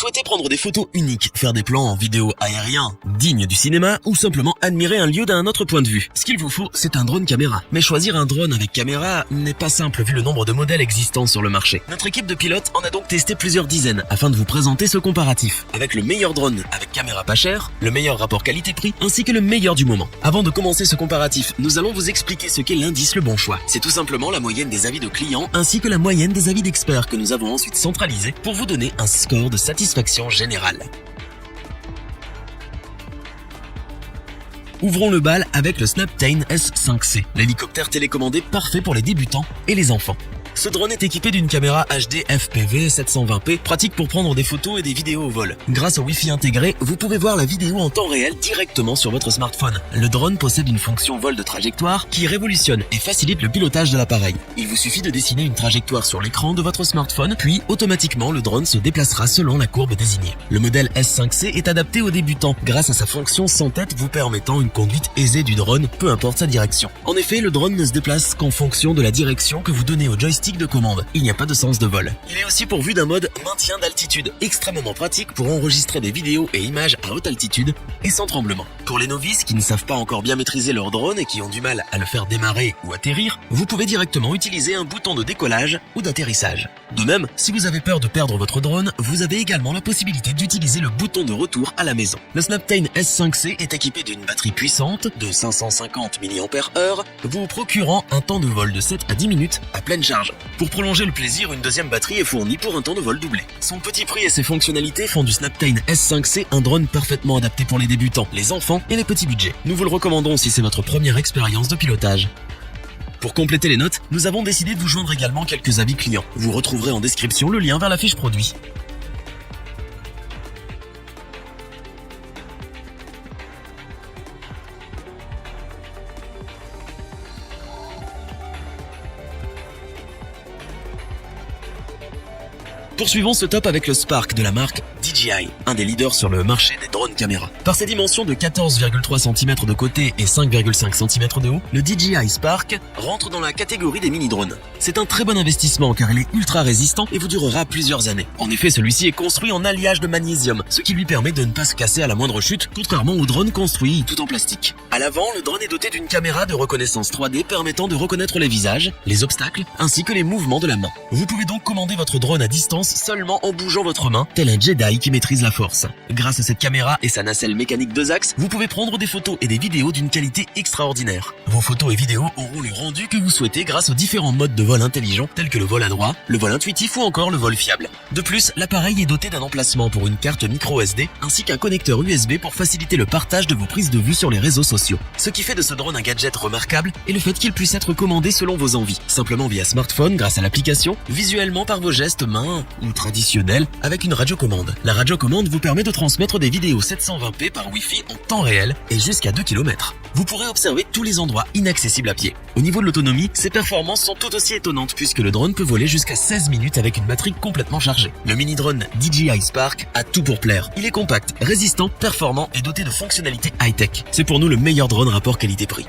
souhaitez prendre des photos uniques, faire des plans en vidéo aérien dignes du cinéma ou simplement admirer un lieu d'un autre point de vue, ce qu'il vous faut, c'est un drone caméra. Mais choisir un drone avec caméra n'est pas simple vu le nombre de modèles existants sur le marché. Notre équipe de pilotes en a donc testé plusieurs dizaines afin de vous présenter ce comparatif, avec le meilleur drone avec caméra pas cher, le meilleur rapport qualité-prix ainsi que le meilleur du moment. Avant de commencer ce comparatif, nous allons vous expliquer ce qu'est l'indice Le Bon Choix. C'est tout simplement la moyenne des avis de clients ainsi que la moyenne des avis d'experts que nous avons ensuite centralisé pour vous donner un score de satisfaction générale. Ouvrons le bal avec le Snaptane S5C, l'hélicoptère télécommandé parfait pour les débutants et les enfants. Ce drone est équipé d'une caméra HD FPV 720p, pratique pour prendre des photos et des vidéos au vol. Grâce au Wi-Fi intégré, vous pouvez voir la vidéo en temps réel directement sur votre smartphone. Le drone possède une fonction vol de trajectoire qui révolutionne et facilite le pilotage de l'appareil. Il vous suffit de dessiner une trajectoire sur l'écran de votre smartphone, puis automatiquement le drone se déplacera selon la courbe désignée. Le modèle S5C est adapté aux débutants grâce à sa fonction sans tête vous permettant une conduite aisée du drone, peu importe sa direction. En effet, le drone ne se déplace qu'en fonction de la direction que vous donnez au joystick de commande. Il n'y a pas de sens de vol. Il est aussi pourvu d'un mode maintien d'altitude, extrêmement pratique pour enregistrer des vidéos et images à haute altitude et sans tremblement. Pour les novices qui ne savent pas encore bien maîtriser leur drone et qui ont du mal à le faire démarrer ou atterrir, vous pouvez directement utiliser un bouton de décollage ou d'atterrissage. De même, si vous avez peur de perdre votre drone, vous avez également la possibilité d'utiliser le bouton de retour à la maison. Le Snaptane S5C est équipé d'une batterie puissante de 550 mAh, vous procurant un temps de vol de 7 à 10 minutes à pleine charge. Pour prolonger le plaisir, une deuxième batterie est fournie pour un temps de vol doublé. Son petit prix et ses fonctionnalités font du Snaptane S5C un drone parfaitement adapté pour les débutants, les enfants et les petits budgets. Nous vous le recommandons si c'est votre première expérience de pilotage. Pour compléter les notes, nous avons décidé de vous joindre également quelques avis clients. Vous retrouverez en description le lien vers la fiche produit. Poursuivons ce top avec le Spark de la marque DJI, un des leaders sur le marché des drones caméras. Par ses dimensions de 14,3 cm de côté et 5,5 cm de haut, le DJI Spark rentre dans la catégorie des mini-drones. C'est un très bon investissement car il est ultra résistant et vous durera plusieurs années. En effet, celui-ci est construit en alliage de magnésium, ce qui lui permet de ne pas se casser à la moindre chute, contrairement aux drones construits tout en plastique. À l'avant, le drone est doté d'une caméra de reconnaissance 3D permettant de reconnaître les visages, les obstacles, ainsi que les mouvements de la main. Vous pouvez donc commander votre drone à distance seulement en bougeant votre main, tel un Jedi qui maîtrise la force. Grâce à cette caméra et sa nacelle mécanique 2 axes, vous pouvez prendre des photos et des vidéos d'une qualité extraordinaire. Vos photos et vidéos auront le rendu que vous souhaitez grâce aux différents modes de vol intelligents tels que le vol à droit, le vol intuitif ou encore le vol fiable. De plus, l'appareil est doté d'un emplacement pour une carte micro SD ainsi qu'un connecteur USB pour faciliter le partage de vos prises de vue sur les réseaux sociaux. Ce qui fait de ce drone un gadget remarquable est le fait qu'il puisse être commandé selon vos envies, simplement via smartphone grâce à l'application, visuellement par vos gestes main ou traditionnels avec une radiocommande. La radiocommande vous permet de transmettre des vidéos 720p par Wi-Fi en temps réel et jusqu'à 2 km. Vous pourrez observer tous les endroits inaccessibles à pied. Au niveau de l'autonomie, ses performances sont tout aussi étonnantes puisque le drone peut voler jusqu'à 16 minutes avec une batterie complètement chargée. Le mini-drone DJI Spark a tout pour plaire. Il est compact, résistant, performant et doté de fonctionnalités high-tech. C'est pour nous le meilleur drone rapport qualité-prix.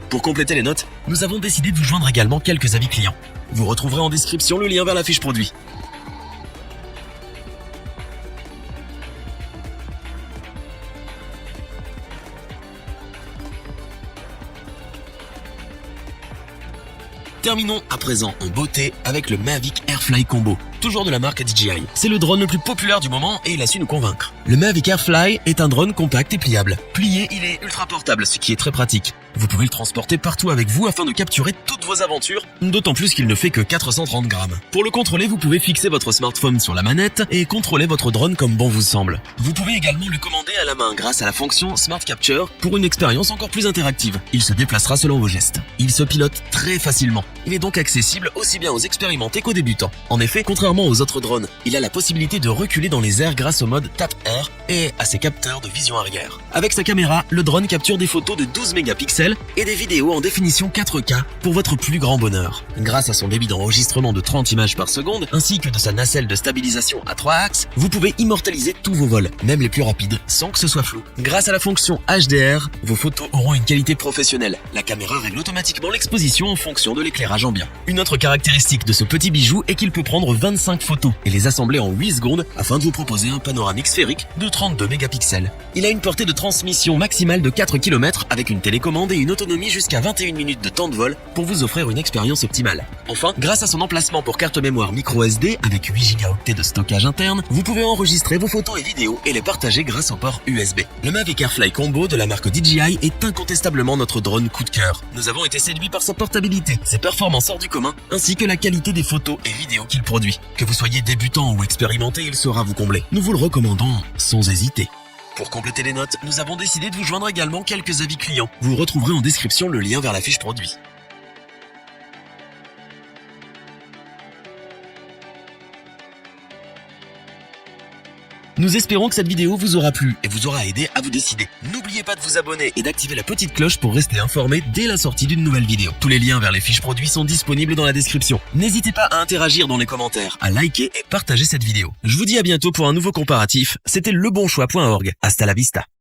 Pour compléter les notes, nous avons décidé de vous joindre également quelques avis clients. Vous retrouverez en description le lien vers la fiche produit. Terminons à présent en beauté avec le Mavic Airfly Combo, toujours de la marque DJI. C'est le drone le plus populaire du moment et il a su nous convaincre. Le Mavic Airfly est un drone compact et pliable. Plié, il est ultra portable, ce qui est très pratique. Vous pouvez le transporter partout avec vous afin de capturer toutes vos aventures, d'autant plus qu'il ne fait que 430 grammes. Pour le contrôler, vous pouvez fixer votre smartphone sur la manette et contrôler votre drone comme bon vous semble. Vous pouvez également le commander à la main grâce à la fonction Smart Capture pour une expérience encore plus interactive. Il se déplacera selon vos gestes. Il se pilote très facilement. Il est donc accessible aussi bien aux expérimentés qu'aux débutants. En effet, contrairement aux autres drones, il a la possibilité de reculer dans les airs grâce au mode Tap Air arrière et à ses capteurs de vision arrière. Avec sa caméra, le drone capture des photos de 12 mégapixels et des vidéos en définition 4K pour votre plus grand bonheur. Grâce à son débit d'enregistrement de 30 images par seconde, ainsi que de sa nacelle de stabilisation à 3 axes, vous pouvez immortaliser tous vos vols, même les plus rapides, sans que ce soit flou. Grâce à la fonction HDR, vos photos auront une qualité professionnelle. La caméra règle automatiquement l'exposition en fonction de l'éclairage ambiant. Une autre caractéristique de ce petit bijou est qu'il peut prendre 25 photos et les assembler en 8 secondes afin de vous proposer un panoramique sphérique de 32 mégapixels. Il a une portée de transmission maximale de 4 km avec une télécommande et une autonomie jusqu'à 21 minutes de temps de vol pour vous offrir une expérience optimale. Enfin, grâce à son emplacement pour carte mémoire micro SD avec 8 Go de stockage interne, vous pouvez enregistrer vos photos et vidéos et les partager grâce au port USB. Le Mavic Airfly Combo de la marque DJI est incontestablement notre drone coup de cœur. Nous avons été séduits par sa portabilité, ses performances hors du commun, ainsi que la qualité des photos et vidéos qu'il produit. Que vous soyez débutant ou expérimenté, il saura vous combler. Nous vous le recommandons sans hésiter. Pour compléter les notes, nous avons décidé de vous joindre également quelques avis clients. Vous retrouverez en description le lien vers la fiche produit. Nous espérons que cette vidéo vous aura plu et vous aura aidé à vous décider. N'oubliez pas de vous abonner et d'activer la petite cloche pour rester informé dès la sortie d'une nouvelle vidéo. Tous les liens vers les fiches produits sont disponibles dans la description. N'hésitez pas à interagir dans les commentaires, à liker et partager cette vidéo. Je vous dis à bientôt pour un nouveau comparatif. C'était lebonchoix.org. Hasta la vista.